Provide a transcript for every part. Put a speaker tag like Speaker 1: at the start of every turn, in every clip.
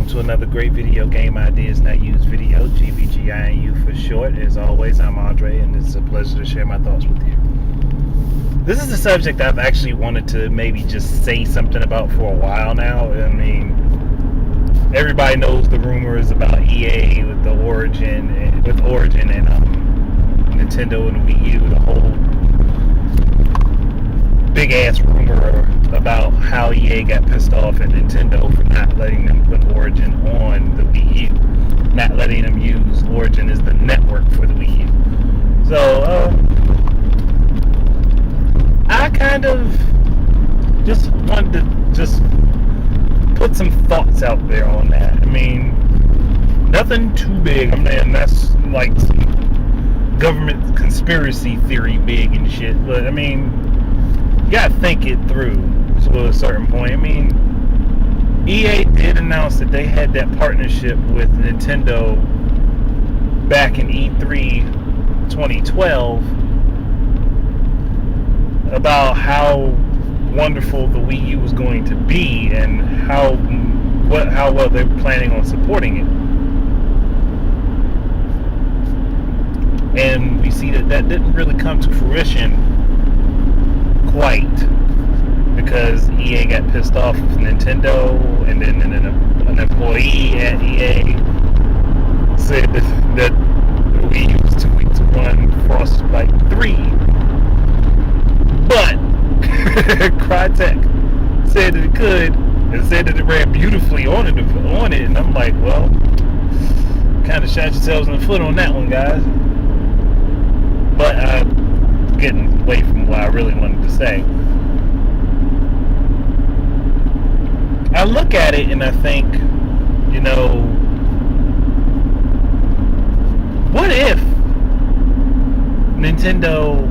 Speaker 1: to another great video game ideas not used video, GVGINU for short. As always, I'm Andre, and it's a pleasure to share my thoughts with you. This is a subject I've actually wanted to maybe just say something about for a while now. I mean, everybody knows the rumors about EA with the Origin and Nintendo and the Wii U, the whole big ass rumor about how EA got pissed off at Nintendo for not letting them put Origin on the Wii U, not letting them use Origin as the network for the Wii U. So I kind of just wanted to just put some thoughts out there on that. I mean, nothing too big. I mean, that's like some government conspiracy theory big and shit, but I mean, you gotta think it through to a certain point. I mean, EA did announce that they had that partnership with Nintendo back in E3 2012 about how wonderful the Wii U was going to be and how well they were planning on supporting it. And we see that didn't really come to fruition quite, because EA got pissed off with Nintendo, and then an employee at EA said that the Wii U was too weak to run Frostbite 3, but Crytek said that it could, and said that it ran beautifully on it, and I'm like, well, kind of shot yourselves in the foot on that one, guys. But getting away from what I really wanted to say. I look at it and I think, you know, what if Nintendo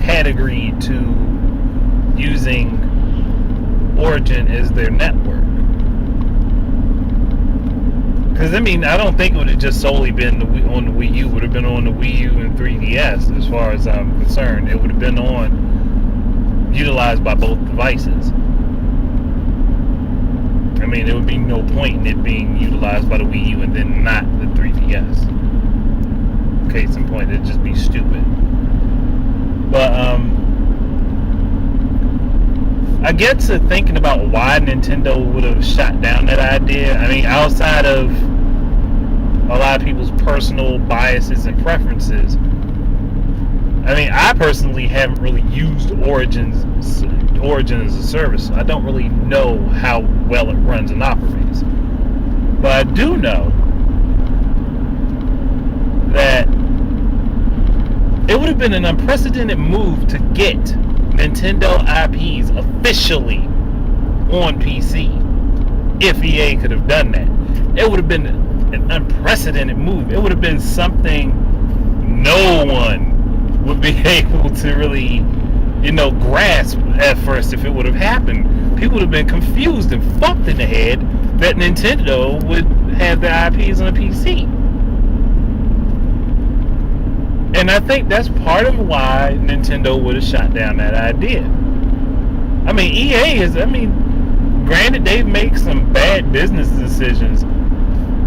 Speaker 1: had agreed to using Origin as their network? Because, I mean, I don't think it would have just solely been on the Wii U. It would have been on the Wii U and 3DS, as far as I'm concerned. It would have been utilized by both devices. I mean, there would be no point in it being utilized by the Wii U and then not the 3DS. Case in point, it'd just be stupid. But, I get to thinking about why Nintendo would have shot down that idea. I mean, outside of a lot of people's personal biases and preferences, I mean, I personally haven't really used Origin as a service, so I don't really know how well it runs and operates. But I do know that it would have been an unprecedented move to get Nintendo IPs officially on PC if EA could have done that. It would have been an unprecedented move. It would have been something no one would be able to really, you know, grasp at first if it would have happened. People would have been confused and fucked in the head that Nintendo would have their IPs on a PC. And I think that's part of why Nintendo would have shot down that idea. I mean, EA is, I mean, granted they make some bad business decisions,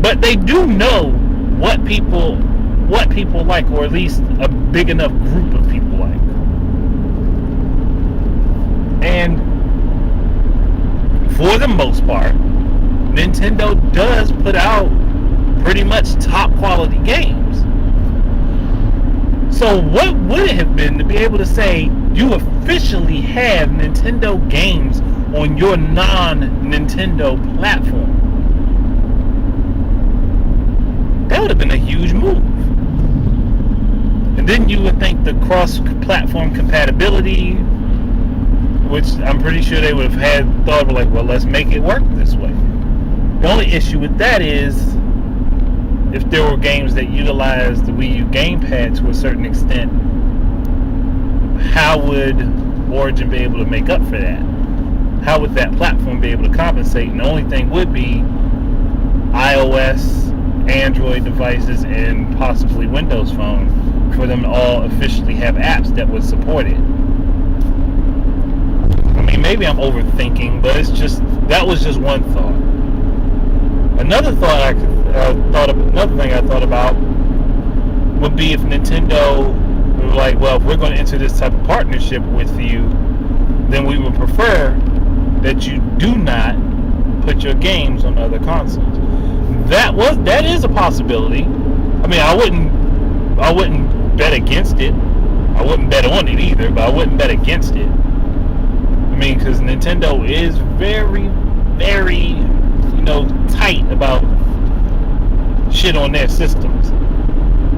Speaker 1: but they do know what people like, or at least a big enough group of people like. And for the most part, Nintendo does put out pretty much top quality games. So what would it have been to be able to say you officially have Nintendo games on your non-Nintendo platform? That would have been a huge move. And then you would think the cross-platform compatibility, which I'm pretty sure they would have thought, like, well, let's make it work this way. The only issue with that is, if there were games that utilized the Wii U gamepad to a certain extent, how would Origin be able to make up for that? How would that platform be able to compensate? And the only thing would be iOS, Android devices, and possibly Windows Phone, for them to all officially have apps that would support it. I mean, maybe I'm overthinking, but that was just one thought. Another thing I thought about would be if Nintendo were like, well, if we're going to enter this type of partnership with you, then we would prefer that you do not put your games on other consoles. That is a possibility. I mean, I wouldn't bet against it. I wouldn't bet on it either, but I wouldn't bet against it. I mean, because Nintendo is very, very, tight about shit on their systems.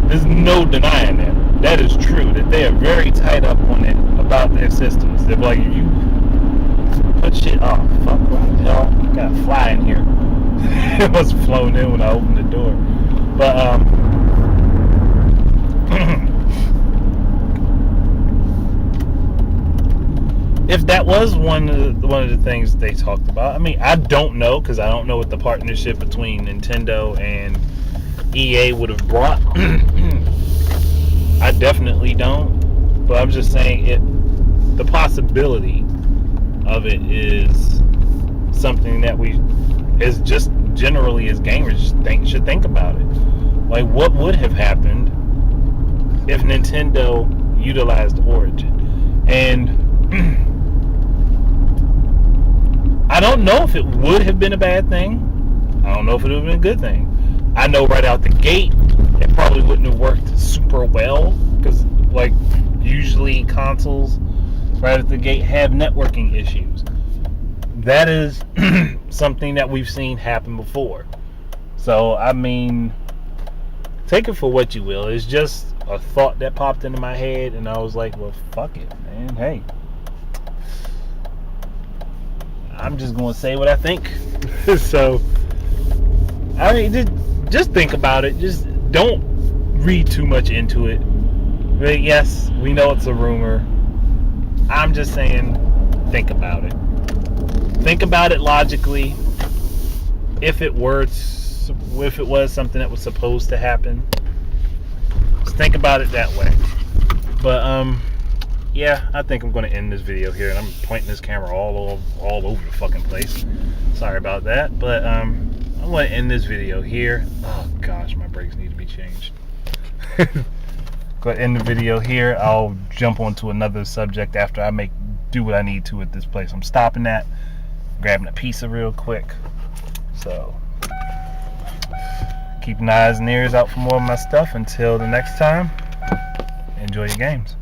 Speaker 1: There's no denying that. That is true. That they are very tight up on it about their systems. They're like, if you put shit off, fuck, I got a fly in here. It was flown in when I opened the door. But if that was one of the things they talked about, I mean, I don't know, because I don't know what the partnership between Nintendo and EA would have brought. I definitely don't, but I'm just saying the possibility of it is something that we, as just generally as gamers, should think about it. Like, what would have happened if Nintendo utilized Origin? And I don't know if it would have been a bad thing. I don't know if it would have been a good thing. I know right out the gate, it probably wouldn't have worked super well, because like usually consoles right at the gate have networking issues. That is something that we've seen happen before. So, I mean, take it for what you will. It's just a thought that popped into my head, and I was like, well, fuck it, man. Hey, I'm just going to say what I think. So, I mean, just think about it. Just don't read too much into it. But yes, we know it's a rumor. I'm just saying, think about it. Think about it logically. If it was something that was supposed to happen, just think about it that way. But yeah, I think I'm going to end this video here, and I'm pointing this camera all over the fucking place. Sorry about that, but I'm going to end this video here. Oh gosh, my brakes need to be changed. Go ahead and end the video here. I'll jump onto another subject after I do what I need to at this place I'm stopping at. Grabbing a pizza real quick. So keep your eyes and ears out for more of my stuff. Until the next time, enjoy your games.